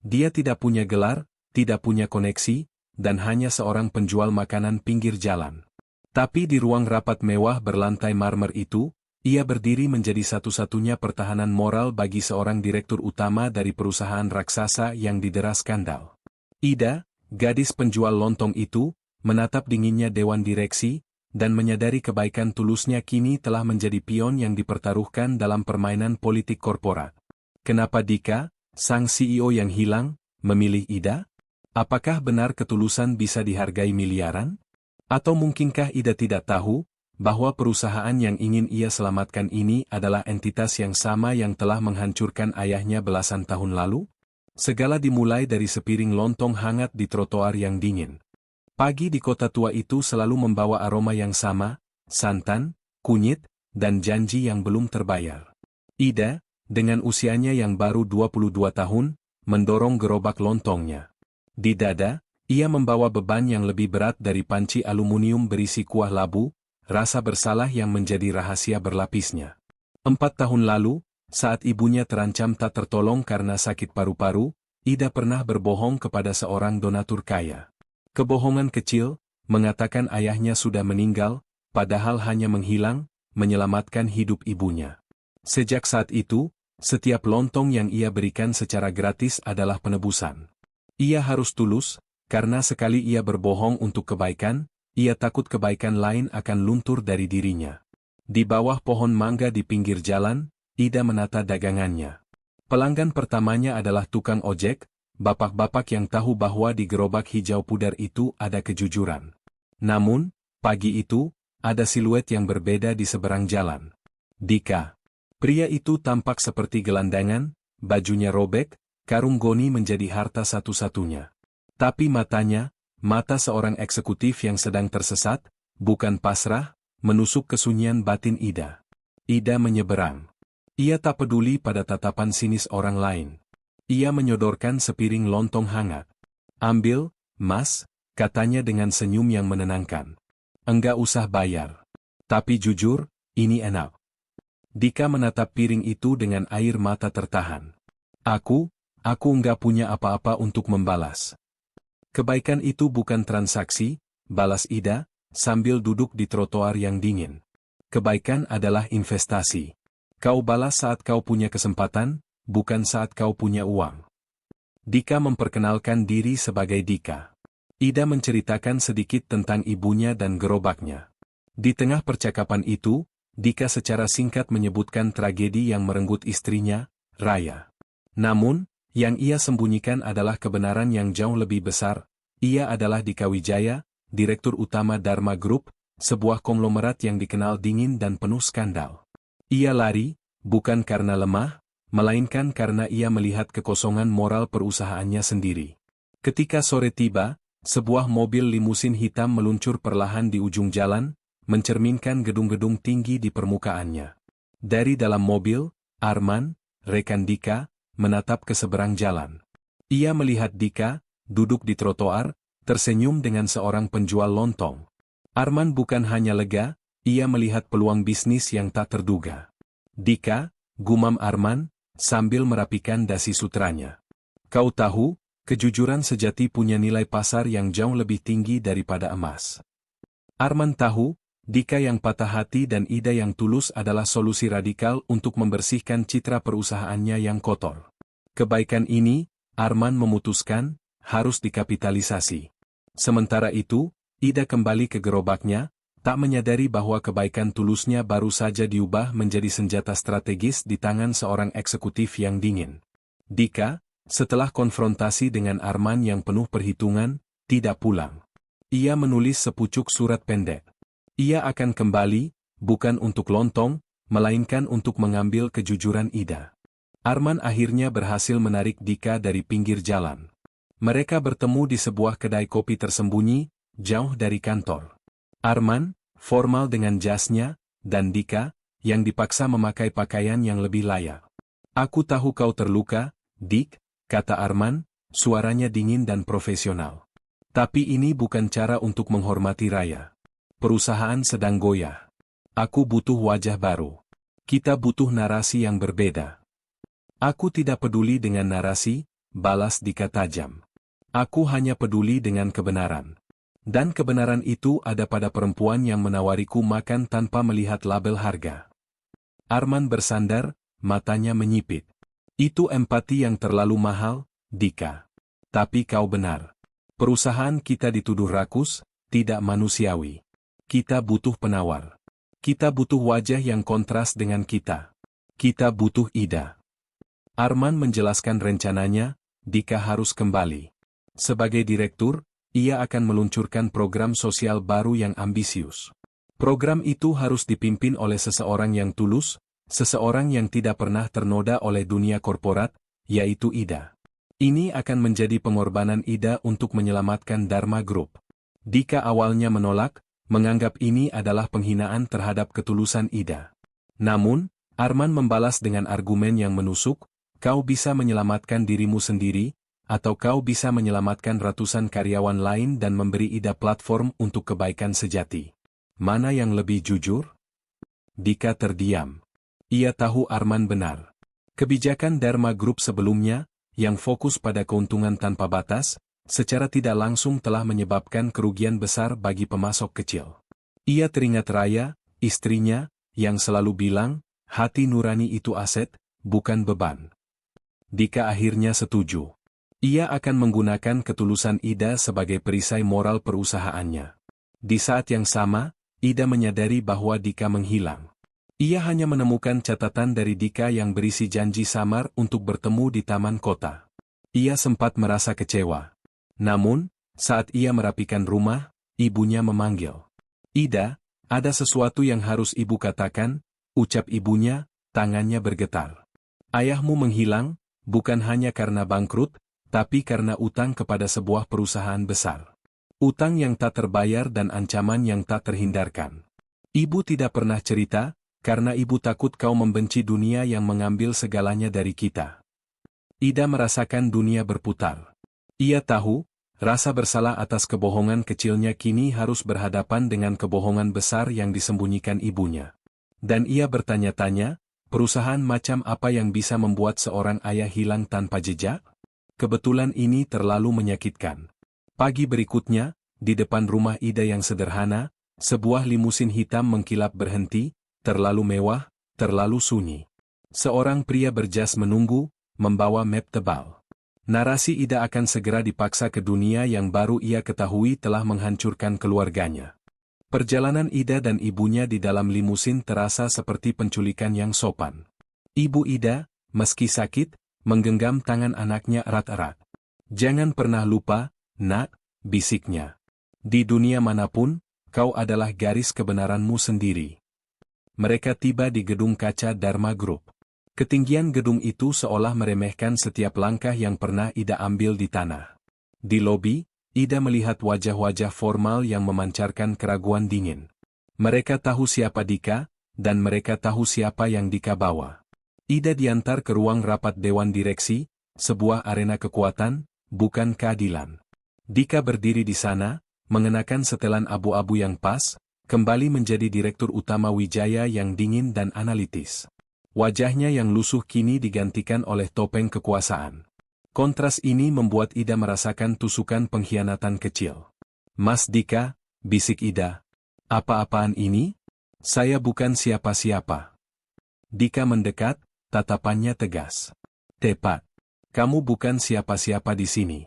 Dia tidak punya gelar, tidak punya koneksi, dan hanya seorang penjual makanan pinggir jalan. Tapi di ruang rapat mewah berlantai marmer itu, ia berdiri menjadi satu-satunya pertahanan moral bagi seorang direktur utama dari perusahaan raksasa yang didera skandal. Ida, gadis penjual lontong itu, menatap dinginnya dewan direksi, dan menyadari kebaikan tulusnya kini telah menjadi pion yang dipertaruhkan dalam permainan politik korporat. Kenapa Dika, sang CEO yang hilang, memilih Ida? Apakah benar ketulusan bisa dihargai miliaran? Atau mungkinkah Ida tidak tahu, bahwa perusahaan yang ingin ia selamatkan ini adalah entitas yang sama yang telah menghancurkan ayahnya belasan tahun lalu? Segala dimulai dari sepiring lontong hangat di trotoar yang dingin. Pagi di kota tua itu selalu membawa aroma yang sama, santan, kunyit, dan janji yang belum terbayar. Ida, dengan usianya yang baru 22 tahun, mendorong gerobak lontongnya. Di dada, ia membawa beban yang lebih berat dari panci aluminium berisi kuah labu, rasa bersalah yang menjadi rahasia berlapisnya. 4 tahun lalu, saat ibunya terancam tak tertolong karena sakit paru-paru, Ida pernah berbohong kepada seorang donatur kaya. Kebohongan kecil, mengatakan ayahnya sudah meninggal, padahal hanya menghilang, menyelamatkan hidup ibunya. Sejak saat itu, setiap lontong yang ia berikan secara gratis adalah penebusan. Ia harus tulus, karena sekali ia berbohong untuk kebaikan, ia takut kebaikan lain akan luntur dari dirinya. Di bawah pohon mangga di pinggir jalan, Ida menata dagangannya. Pelanggan pertamanya adalah tukang ojek, bapak-bapak yang tahu bahwa di gerobak hijau pudar itu ada kejujuran. Namun, pagi itu, ada siluet yang berbeda di seberang jalan. Dika. Pria itu tampak seperti gelandangan, bajunya robek, karung goni menjadi harta satu-satunya. Tapi matanya, mata seorang eksekutif yang sedang tersesat, bukan pasrah, menusuk kesunyian batin Ida. Ida menyeberang. Ia tak peduli pada tatapan sinis orang lain. Ia menyodorkan sepiring lontong hangat. Ambil, Mas, katanya dengan senyum yang menenangkan. Enggak usah bayar. Tapi jujur, ini enak. Dika menatap piring itu dengan air mata tertahan. Aku enggak punya apa-apa untuk membalas. Kebaikan itu bukan transaksi, balas Ida, sambil duduk di trotoar yang dingin. Kebaikan adalah investasi. Kau balas saat kau punya kesempatan, bukan saat kau punya uang. Dika memperkenalkan diri sebagai Dika. Ida menceritakan sedikit tentang ibunya dan gerobaknya. Di tengah percakapan itu, Dika secara singkat menyebutkan tragedi yang merenggut istrinya, Raya. Namun, yang ia sembunyikan adalah kebenaran yang jauh lebih besar. Ia adalah Dika Wijaya, direktur utama Dharma Group, sebuah konglomerat yang dikenal dingin dan penuh skandal. Ia lari, bukan karena lemah, melainkan karena ia melihat kekosongan moral perusahaannya sendiri. Ketika sore tiba, sebuah mobil limusin hitam meluncur perlahan di ujung jalan, mencerminkan gedung-gedung tinggi di permukaannya. Dari dalam mobil, Arman, rekan Dika, menatap ke seberang jalan. Ia melihat Dika, duduk di trotoar, tersenyum dengan seorang penjual lontong. Arman bukan hanya lega, ia melihat peluang bisnis yang tak terduga. Dika, gumam Arman, sambil merapikan dasi sutranya. Kau tahu, kejujuran sejati punya nilai pasar yang jauh lebih tinggi daripada emas. Arman tahu, Dika yang patah hati dan Ida yang tulus adalah solusi radikal untuk membersihkan citra perusahaannya yang kotor. Kebaikan ini, Arman memutuskan, harus dikapitalisasi. Sementara itu, Ida kembali ke gerobaknya, tak menyadari bahwa kebaikan tulusnya baru saja diubah menjadi senjata strategis di tangan seorang eksekutif yang dingin. Dika, setelah konfrontasi dengan Arman yang penuh perhitungan, tidak pulang. Ia menulis sepucuk surat pendek. Ia akan kembali, bukan untuk lontong, melainkan untuk mengambil kejujuran Ida. Arman akhirnya berhasil menarik Dika dari pinggir jalan. Mereka bertemu di sebuah kedai kopi tersembunyi, jauh dari kantor. Arman, formal dengan jasnya, dan Dika, yang dipaksa memakai pakaian yang lebih layak. Aku tahu kau terluka, Dik, kata Arman, suaranya dingin dan profesional. Tapi ini bukan cara untuk menghormati Raya. Perusahaan sedang goyah. Aku butuh wajah baru. Kita butuh narasi yang berbeda. Aku tidak peduli dengan narasi, balas Dika tajam. Aku hanya peduli dengan kebenaran. Dan kebenaran itu ada pada perempuan yang menawariku makan tanpa melihat label harga. Arman bersandar, matanya menyipit. Itu empati yang terlalu mahal, Dika. Tapi kau benar. Perusahaan kita dituduh rakus, tidak manusiawi. Kita butuh penawar. Kita butuh wajah yang kontras dengan kita. Kita butuh Ida. Arman menjelaskan rencananya, Dika harus kembali. Sebagai direktur, ia akan meluncurkan program sosial baru yang ambisius. Program itu harus dipimpin oleh seseorang yang tulus, seseorang yang tidak pernah ternoda oleh dunia korporat, yaitu Ida. Ini akan menjadi pengorbanan Ida untuk menyelamatkan Dharma Group. Dika awalnya menolak, menganggap ini adalah penghinaan terhadap ketulusan Ida. Namun, Arman membalas dengan argumen yang menusuk, kau bisa menyelamatkan dirimu sendiri, atau kau bisa menyelamatkan ratusan karyawan lain dan memberi Ida platform untuk kebaikan sejati. Mana yang lebih jujur? Dika terdiam. Ia tahu Arman benar. Kebijakan Dharma Group sebelumnya, yang fokus pada keuntungan tanpa batas, secara tidak langsung telah menyebabkan kerugian besar bagi pemasok kecil. Ia teringat Raya, istrinya, yang selalu bilang, hati nurani itu aset, bukan beban. Dika akhirnya setuju. Ia akan menggunakan ketulusan Ida sebagai perisai moral perusahaannya. Di saat yang sama, Ida menyadari bahwa Dika menghilang. Ia hanya menemukan catatan dari Dika yang berisi janji samar untuk bertemu di taman kota. Ia sempat merasa kecewa. Namun, saat ia merapikan rumah, ibunya memanggil. Ida, ada sesuatu yang harus ibu katakan, ucap ibunya, tangannya bergetar. Ayahmu menghilang, bukan hanya karena bangkrut, tapi karena utang kepada sebuah perusahaan besar. Utang yang tak terbayar dan ancaman yang tak terhindarkan. Ibu tidak pernah cerita, karena ibu takut kau membenci dunia yang mengambil segalanya dari kita. Ida merasakan dunia berputar. Ia tahu, rasa bersalah atas kebohongan kecilnya kini harus berhadapan dengan kebohongan besar yang disembunyikan ibunya. Dan ia bertanya-tanya, perusahaan macam apa yang bisa membuat seorang ayah hilang tanpa jejak? Kebetulan ini terlalu menyakitkan. Pagi berikutnya, di depan rumah Ida yang sederhana, sebuah limusin hitam mengkilap berhenti, terlalu mewah, terlalu sunyi. Seorang pria berjas menunggu, membawa map tebal. Narasi Ida akan segera dipaksa ke dunia yang baru ia ketahui telah menghancurkan keluarganya. Perjalanan Ida dan ibunya di dalam limusin terasa seperti penculikan yang sopan. Ibu Ida, meski sakit, menggenggam tangan anaknya erat-erat. Jangan pernah lupa, nak, bisiknya. Di dunia manapun, kau adalah garis kebenaranmu sendiri. Mereka tiba di gedung kaca Dharma Group. Ketinggian gedung itu seolah meremehkan setiap langkah yang pernah Ida ambil di tanah. Di lobi, Ida melihat wajah-wajah formal yang memancarkan keraguan dingin. Mereka tahu siapa Dika, dan mereka tahu siapa yang Dika bawa. Ida diantar ke ruang rapat Dewan Direksi, sebuah arena kekuatan, bukan keadilan. Dika berdiri di sana, mengenakan setelan abu-abu yang pas, kembali menjadi direktur utama Wijaya yang dingin dan analitis. Wajahnya yang lusuh kini digantikan oleh topeng kekuasaan. Kontras ini membuat Ida merasakan tusukan pengkhianatan kecil. Mas Dika, bisik Ida. Apa-apaan ini? Saya bukan siapa-siapa. Dika mendekat, tatapannya tegas. Tepat. Kamu bukan siapa-siapa di sini.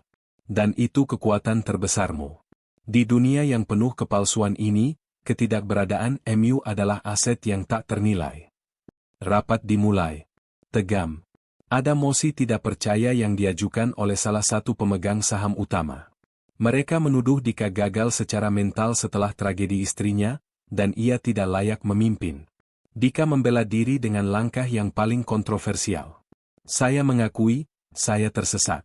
Dan itu kekuatan terbesarmu. Di dunia yang penuh kepalsuan ini, ketidakberadaan MU adalah aset yang tak ternilai. Rapat dimulai. Tegam. Ada mosi tidak percaya yang diajukan oleh salah satu pemegang saham utama. Mereka menuduh Dika gagal secara mental setelah tragedi istrinya, dan ia tidak layak memimpin. Dika membela diri dengan langkah yang paling kontroversial. Saya mengakui, saya tersesat.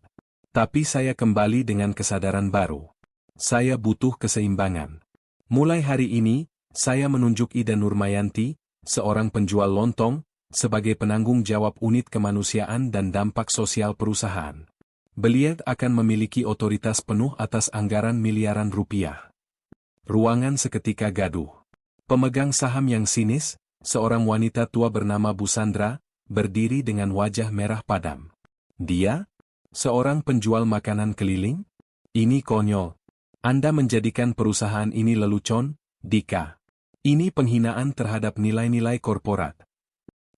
Tapi saya kembali dengan kesadaran baru. Saya butuh keseimbangan. Mulai hari ini, saya menunjuk Ida Nurmayanti, seorang penjual lontong, sebagai penanggung jawab unit kemanusiaan dan dampak sosial perusahaan. Beliau akan memiliki otoritas penuh atas anggaran miliaran rupiah. Ruangan seketika gaduh. Pemegang saham yang sinis, seorang wanita tua bernama Bu Sandra, berdiri dengan wajah merah padam. Dia? Seorang penjual makanan keliling? Ini konyol. Anda menjadikan perusahaan ini lelucon, Dika. Ini penghinaan terhadap nilai-nilai korporat.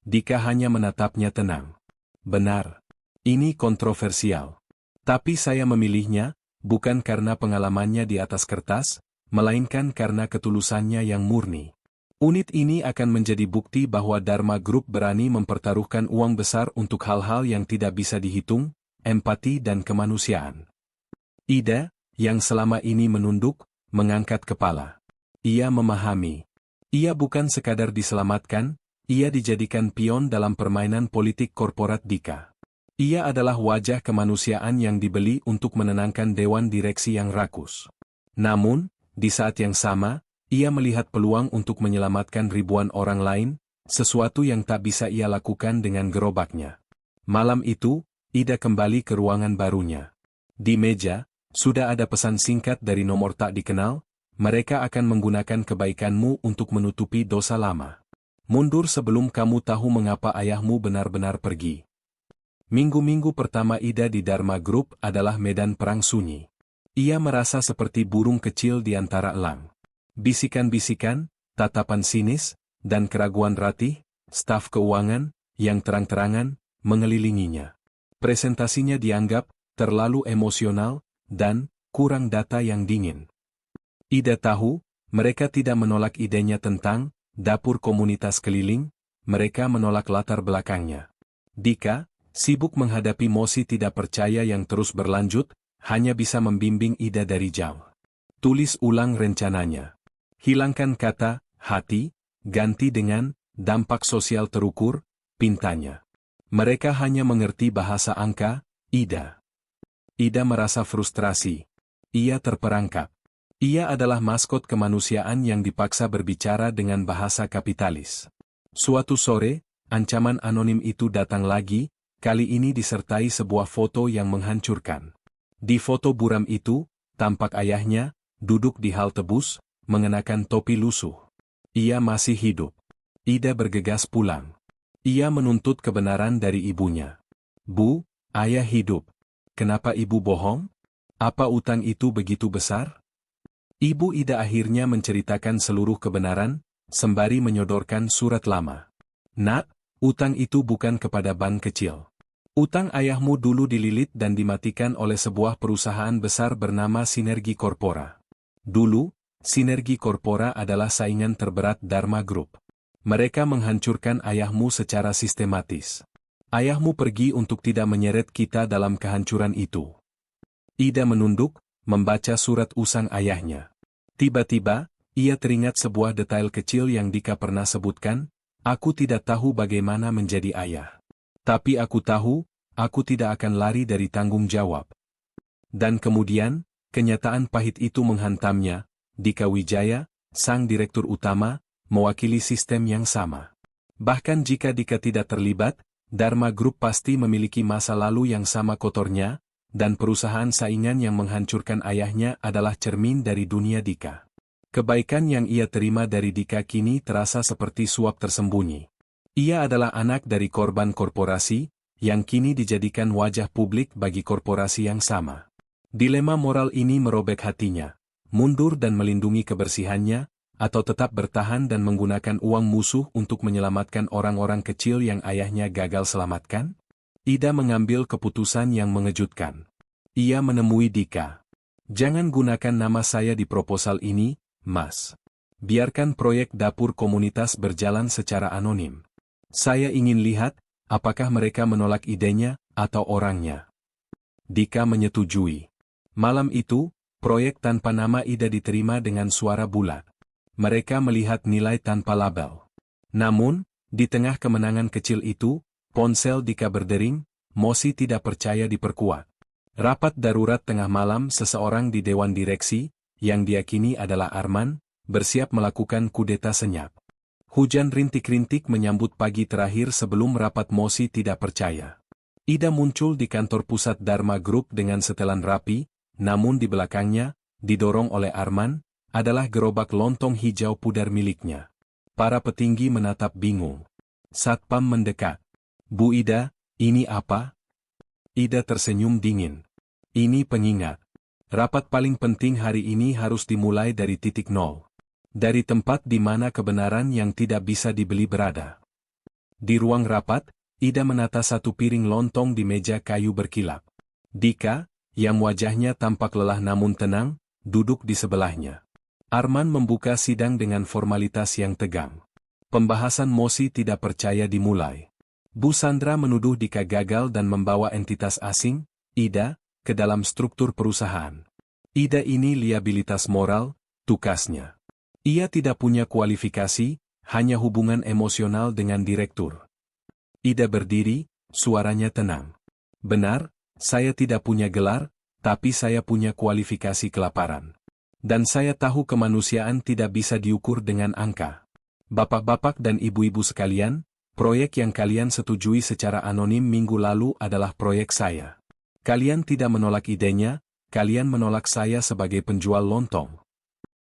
Dika hanya menatapnya tenang. Benar. Ini kontroversial. Tapi saya memilihnya, bukan karena pengalamannya di atas kertas, melainkan karena ketulusannya yang murni. Unit ini akan menjadi bukti bahwa Dharma Group berani mempertaruhkan uang besar untuk hal-hal yang tidak bisa dihitung, empati dan kemanusiaan. Ida, yang selama ini menunduk, mengangkat kepala. Ia memahami. Ia bukan sekadar diselamatkan, ia dijadikan pion dalam permainan politik korporat Dika. Ia adalah wajah kemanusiaan yang dibeli untuk menenangkan dewan direksi yang rakus. Namun, di saat yang sama, ia melihat peluang untuk menyelamatkan ribuan orang lain, sesuatu yang tak bisa ia lakukan dengan gerobaknya. Malam itu, Ida kembali ke ruangan barunya. Di meja, sudah ada pesan singkat dari nomor tak dikenal, mereka akan menggunakan kebaikanmu untuk menutupi dosa lama. Mundur sebelum kamu tahu mengapa ayahmu benar-benar pergi. Minggu-minggu pertama Ida di Dharma Group adalah medan perang sunyi. Ia merasa seperti burung kecil di antara elang. Bisikan-bisikan, tatapan sinis, dan keraguan Ratih, staf keuangan, yang terang-terangan, mengelilinginya. Presentasinya dianggap terlalu emosional, dan kurang data yang dingin. Ida tahu, mereka tidak menolak idenya tentang dapur komunitas keliling, mereka menolak latar belakangnya. Dika, sibuk menghadapi Mosi tidak percaya yang terus berlanjut, hanya bisa membimbing Ida dari jauh. Tulis ulang rencananya. Hilangkan kata, hati, ganti dengan, dampak sosial terukur, pintanya. Mereka hanya mengerti bahasa angka, Ida. Ida merasa frustrasi. Ia terperangkap. Ia adalah maskot kemanusiaan yang dipaksa berbicara dengan bahasa kapitalis. Suatu sore, ancaman anonim itu datang lagi, kali ini disertai sebuah foto yang menghancurkan. Di foto buram itu, tampak ayahnya, duduk di halte bus, mengenakan topi lusuh. Ia masih hidup. Ida bergegas pulang. Ia menuntut kebenaran dari ibunya. Bu, ayah hidup. Kenapa ibu bohong? Apa utang itu begitu besar? Ibu Ida akhirnya menceritakan seluruh kebenaran, sembari menyodorkan surat lama. Nak, utang itu bukan kepada bank kecil. Utang ayahmu dulu dililit dan dimatikan oleh sebuah perusahaan besar bernama Sinergi Corpora. Dulu, Sinergi Corpora adalah saingan terberat Dharma Group. Mereka menghancurkan ayahmu secara sistematis. Ayahmu pergi untuk tidak menyeret kita dalam kehancuran itu. Ida menunduk, membaca surat usang ayahnya. Tiba-tiba, ia teringat sebuah detail kecil yang Dika pernah sebutkan, aku tidak tahu bagaimana menjadi ayah. Tapi aku tahu, aku tidak akan lari dari tanggung jawab. Dan kemudian, kenyataan pahit itu menghantamnya. Dika Wijaya, sang direktur utama, mewakili sistem yang sama. Bahkan jika Dika tidak terlibat, Dharma Group pasti memiliki masa lalu yang sama kotornya, dan perusahaan saingan yang menghancurkan ayahnya adalah cermin dari dunia Dika. Kebaikan yang ia terima dari Dika kini terasa seperti suap tersembunyi. Ia adalah anak dari korban korporasi, yang kini dijadikan wajah publik bagi korporasi yang sama. Dilema moral ini merobek hatinya. Mundur dan melindungi kebersihannya, atau tetap bertahan dan menggunakan uang musuh untuk menyelamatkan orang-orang kecil yang ayahnya gagal selamatkan? Ida mengambil keputusan yang mengejutkan. Ia menemui Dika. Jangan gunakan nama saya di proposal ini, Mas. Biarkan proyek dapur komunitas berjalan secara anonim. Saya ingin lihat, apakah mereka menolak idenya, atau orangnya. Dika menyetujui. Malam itu, proyek tanpa nama Ida diterima dengan suara bulat. Mereka melihat nilai tanpa label. Namun, di tengah kemenangan kecil itu, ponsel Dika berdering, Mosi tidak percaya diperkuat. Rapat darurat tengah malam seseorang di dewan direksi, yang diyakini adalah Arman, bersiap melakukan kudeta senyap. Hujan rintik-rintik menyambut pagi terakhir sebelum rapat Mosi tidak percaya. Ida muncul di kantor pusat Dharma Group dengan setelan rapi, namun di belakangnya, didorong oleh Arman, adalah gerobak lontong hijau pudar miliknya. Para petinggi menatap bingung. Satpam mendekat. Bu Ida, ini apa? Ida tersenyum dingin. Ini pengingat. Rapat paling penting hari ini harus dimulai dari titik nol. Dari tempat di mana kebenaran yang tidak bisa dibeli berada. Di ruang rapat, Ida menata satu piring lontong di meja kayu berkilap. Dika, yang wajahnya tampak lelah namun tenang, duduk di sebelahnya. Arman membuka sidang dengan formalitas yang tegang. Pembahasan mosi tidak percaya dimulai. Bu Sandra menuduh Dika gagal dan membawa entitas asing, Ida, ke dalam struktur perusahaan. Ida ini liabilitas moral, tukasnya. Ia tidak punya kualifikasi, hanya hubungan emosional dengan direktur. Ida berdiri, suaranya tenang. Benar, saya tidak punya gelar, tapi saya punya kualifikasi kelaparan. Dan saya tahu kemanusiaan tidak bisa diukur dengan angka. Bapak-bapak dan ibu-ibu sekalian, proyek yang kalian setujui secara anonim minggu lalu adalah proyek saya. Kalian tidak menolak idenya, kalian menolak saya sebagai penjual lontong.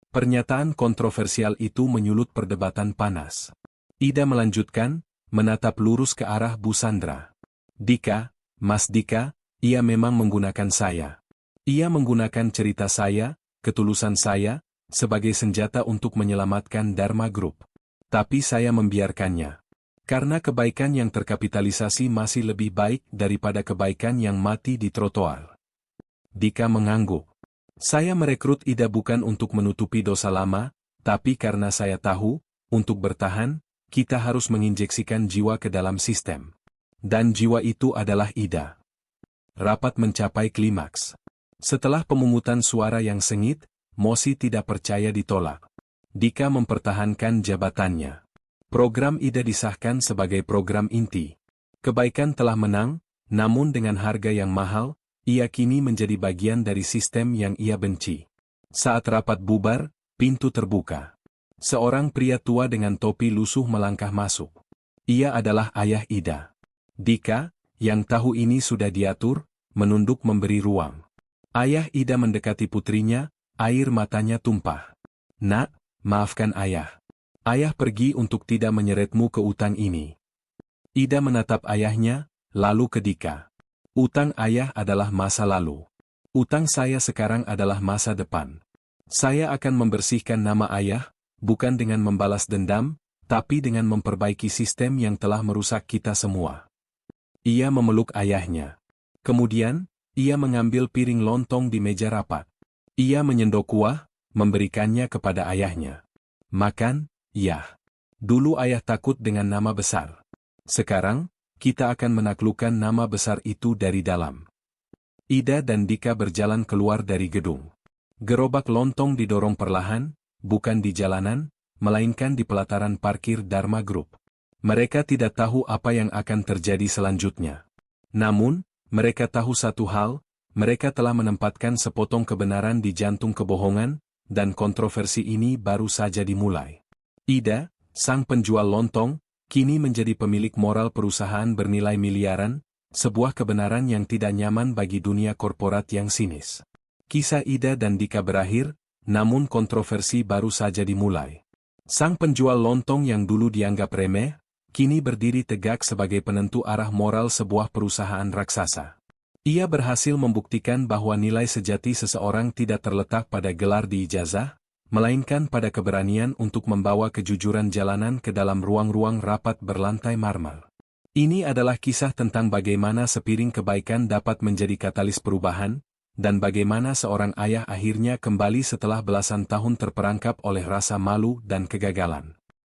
Pernyataan kontroversial itu menyulut perdebatan panas. Ida melanjutkan, menatap lurus ke arah Bu Sandra. Dika, Mas Dika, ia memang menggunakan saya. Ia menggunakan cerita saya, ketulusan saya, sebagai senjata untuk menyelamatkan Dharma Group. Tapi saya membiarkannya. Karena kebaikan yang terkapitalisasi masih lebih baik daripada kebaikan yang mati di trotoar. Dika mengangguk. Saya merekrut Ida bukan untuk menutupi dosa lama, tapi karena saya tahu, untuk bertahan, kita harus menginjeksikan jiwa ke dalam sistem. Dan jiwa itu adalah Ida. Rapat mencapai klimaks. Setelah pemungutan suara yang sengit, mosi tidak percaya ditolak. Dika mempertahankan jabatannya. Program Ida disahkan sebagai program inti. Kebaikan telah menang, namun dengan harga yang mahal, ia kini menjadi bagian dari sistem yang ia benci. Saat rapat bubar, pintu terbuka. Seorang pria tua dengan topi lusuh melangkah masuk. Ia adalah ayah Ida. Dika, yang tahu ini sudah diatur, menunduk memberi ruang. Ayah Ida mendekati putrinya, air matanya tumpah. Nak, maafkan ayah. Ayah pergi untuk tidak menyeretmu ke utang ini. Ida menatap ayahnya, lalu ke Dika. Utang ayah adalah masa lalu. Utang saya sekarang adalah masa depan. Saya akan membersihkan nama ayah, bukan dengan membalas dendam, tapi dengan memperbaiki sistem yang telah merusak kita semua. Ia memeluk ayahnya. Kemudian, ia mengambil piring lontong di meja rapat. Ia menyendok kuah, memberikannya kepada ayahnya. Makan, ya. Dulu ayah takut dengan nama besar. Sekarang, kita akan menaklukkan nama besar itu dari dalam. Ida dan Dika berjalan keluar dari gedung. Gerobak lontong didorong perlahan, bukan di jalanan, melainkan di pelataran parkir Dharma Group. Mereka tidak tahu apa yang akan terjadi selanjutnya. Namun, mereka tahu satu hal, mereka telah menempatkan sepotong kebenaran di jantung kebohongan, dan kontroversi ini baru saja dimulai. Ida, sang penjual lontong, kini menjadi pemilik moral perusahaan bernilai miliaran, sebuah kebenaran yang tidak nyaman bagi dunia korporat yang sinis. Kisah Ida dan Dika berakhir, namun kontroversi baru saja dimulai. Sang penjual lontong yang dulu dianggap remeh, kini berdiri tegak sebagai penentu arah moral sebuah perusahaan raksasa. Ia berhasil membuktikan bahwa nilai sejati seseorang tidak terletak pada gelar di ijazah, melainkan pada keberanian untuk membawa kejujuran jalanan ke dalam ruang-ruang rapat berlantai marmer. Ini adalah kisah tentang bagaimana sepiring kebaikan dapat menjadi katalis perubahan, dan bagaimana seorang ayah akhirnya kembali setelah belasan tahun terperangkap oleh rasa malu dan kegagalan.